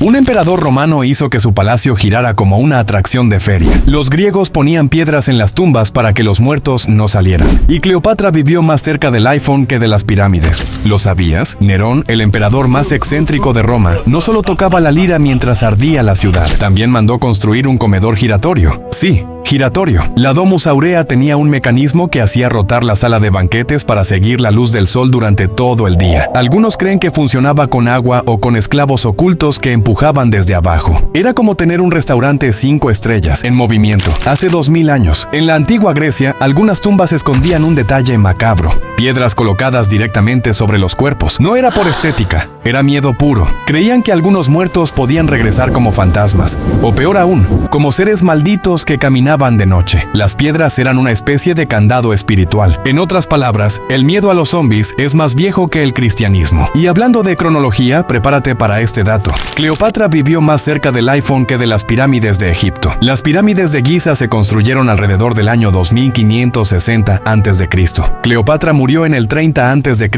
Un emperador romano hizo que su palacio girara como una atracción de feria. Los griegos ponían piedras en las tumbas para que los muertos no salieran. Y Cleopatra vivió más cerca del iPhone que de las pirámides. ¿Lo sabías? Nerón, el emperador más excéntrico de Roma, no solo tocaba la lira mientras ardía la ciudad, también mandó construir un comedor giratorio. Sí, giratorio. La Domus Aurea tenía un mecanismo que hacía rotar la sala de banquetes para seguir la luz del sol durante todo el día. Algunos creen que funcionaba con agua o con esclavos ocultos que empujaban desde abajo. Era como tener un restaurante 5 estrellas en movimiento. Hace 2000 años, en la antigua Grecia, algunas tumbas escondían un detalle macabro: piedras colocadas directamente sobre los cuerpos. No era por estética, era miedo puro. Creían que algunos muertos podían regresar como fantasmas, o peor aún, como seres malditos que caminaban de noche. Las piedras eran una especie de candado espiritual. En otras palabras, el miedo a los zombies es más viejo que el cristianismo. Y hablando de cronología, prepárate para este dato. Cleopatra vivió más cerca del iPhone que de las pirámides de Egipto. Las pirámides de Giza se construyeron alrededor del año 2560 a.C. Cleopatra murió en el 30 a.C.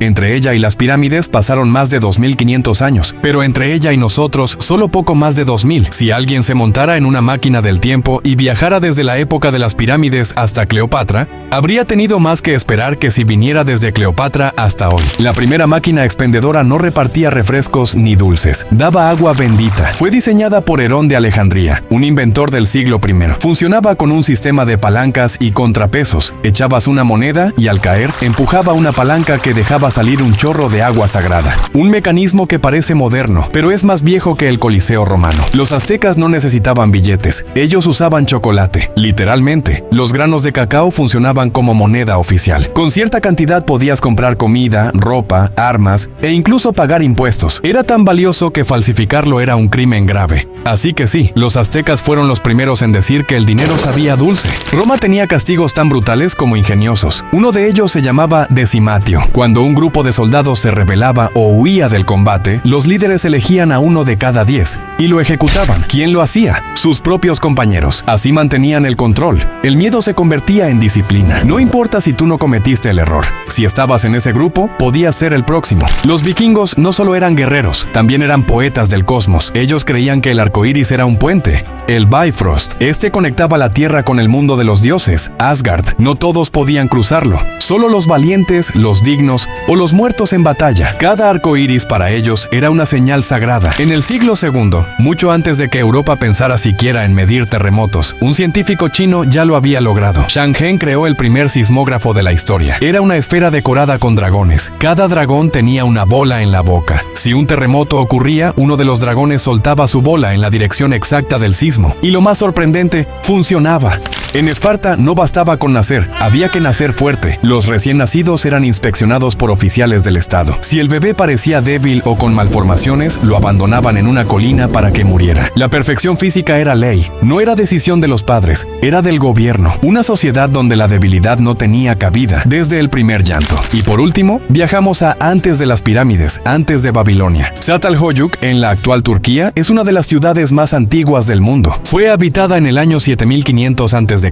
Entre ella y las pirámides pasaron más de 2500 años, pero entre ella y nosotros solo poco más de 2000. Si alguien se montara en una máquina del tiempo y viajara desde la época de las pirámides hasta Cleopatra, habría tenido más que esperar que si viniera desde Cleopatra hasta hoy. La primera máquina expendedora no repartía refrescos ni dulces, daba agua bendita. Fue diseñada por Herón de Alejandría, un inventor del siglo I. Funcionaba con un sistema de palancas y contrapesos. Echabas una moneda y al caer, empujaba una palanca que dejaba salir un chorro de agua sagrada. Un mecanismo que parece moderno, pero es más viejo que el Coliseo romano. Los aztecas no necesitaban billetes, ellos usaban chocolate. Literalmente, los granos de cacao funcionaban como moneda oficial. Con cierta cantidad podías comprar comida, ropa, armas e incluso pagar impuestos. Era tan valioso que falsificarlo era un crimen grave. Así que sí, los aztecas fueron los primeros en decir que el dinero sabía dulce. Roma tenía castigos tan brutales como ingeniosos. Uno de ellos se llamaba decimatio. Cuando un grupo de soldados se rebelaba o huía del combate, los líderes elegían a uno de cada 10 y lo ejecutaban. ¿Quién lo hacía? Sus propios compañeros. Así mantenían el control. El miedo se convertía en disciplina. No importa si tú no cometiste el error. Si estabas en ese grupo, podías ser el próximo. Los vikingos no solo eran guerreros, también eran poetas del cosmos. Ellos creían que el arco iris era un puente, el Bifrost. Este conectaba la tierra con el mundo de los dioses, Asgard. No todos podían cruzarlo. Solo los valientes, los dignos o los muertos en batalla. Cada arco iris para ellos era una señal sagrada. En el siglo II, mucho antes de que Europa pensara siquiera en medir terremotos, un científico chino ya lo había logrado. Chang'e creó el primer sismógrafo de la historia. Era una esfera decorada con dragones. Cada dragón tenía una bola en la boca. Si un terremoto ocurría, uno de los dragones soltaba su bola en la dirección exacta del sismo. Y lo más sorprendente, funcionaba. En Esparta no bastaba con nacer, había que nacer fuerte. Los recién nacidos eran inspeccionados por oficiales del Estado. Si el bebé parecía débil o con malformaciones, lo abandonaban en una colina para que muriera. La perfección física era ley, no era decisión de los padres, era del gobierno. Una sociedad donde la debilidad no tenía cabida, desde el primer llanto. Y por último, viajamos a antes de las pirámides, antes de Babilonia. Çatalhöyük, en la actual Turquía, es una de las ciudades más antiguas del mundo. Fue habitada en el año 7500 a.C.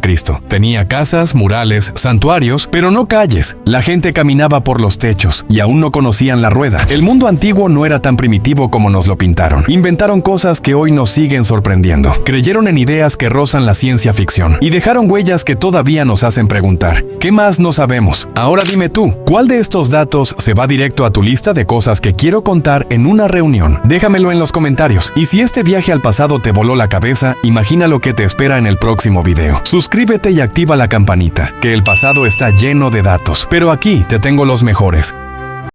Tenía casas, murales, santuarios, pero no calles. La gente caminaba por los techos y aún no conocían la rueda. El mundo antiguo no era tan primitivo como nos lo pintaron. Inventaron cosas que hoy nos siguen sorprendiendo. Creyeron en ideas que rozan la ciencia ficción y dejaron huellas que todavía nos hacen preguntar: ¿qué más no sabemos? Ahora dime tú, ¿cuál de estos datos se va directo a tu lista de cosas que quiero contar en una reunión? Déjamelo en los comentarios. Y si este viaje al pasado te voló la cabeza, imagina lo que te espera en el próximo video. Suscríbete y activa la campanita, que el pasado está lleno de datos. Pero aquí te tengo los mejores.